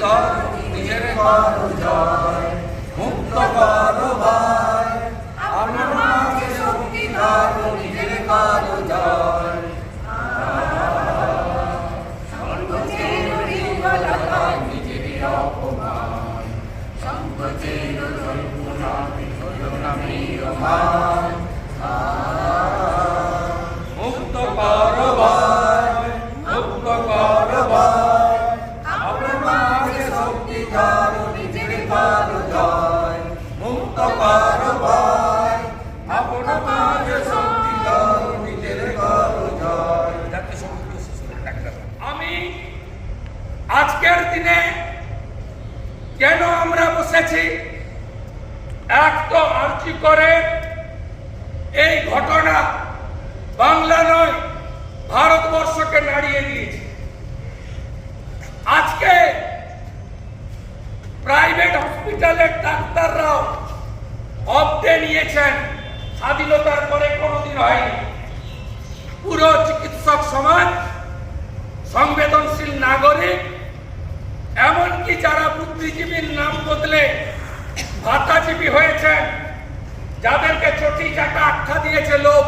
করো নিজের করো জয়, মুক্ত করো ভাই আপনার মাকে শক্তি করো নিজের করো জয়। সংকোচের দুর্বলতা নিজেরই অপমান, সংকোচের জল্পনা হলো না ম্রিয়মান। মুক্ত করো ভাই, মুক্ত করো ভাই আপনার মাকে শক্তি করো নিজের করো জয়, মুক্ত করো ভাই আপনার মাকে শক্তি করো নিজের করো জয়। আমি আজকের দিনে কেন আমরা বসেছি, এক তো আর্জি করে এই ঘটনা বাংলা নয় ভারতবর্ষকে নাড়িয়ে দিয়েছে। আজকে প্রাইভেট হসপিটালের ডাক্তাররাও অব্দে নিয়েছেন, স্বাধীনতার পরে কোনোদিন হয়নি। পুরো চিকিৎসক সমাজ, সংবেদনশীল নাগরিক, এমনকি যারা বুদ্ধিজীবীর নাম বদলে ভাতাজীবী হয়েছেন, যাদেরকে চটি চাটা আখ্যা দিয়েছে লোক,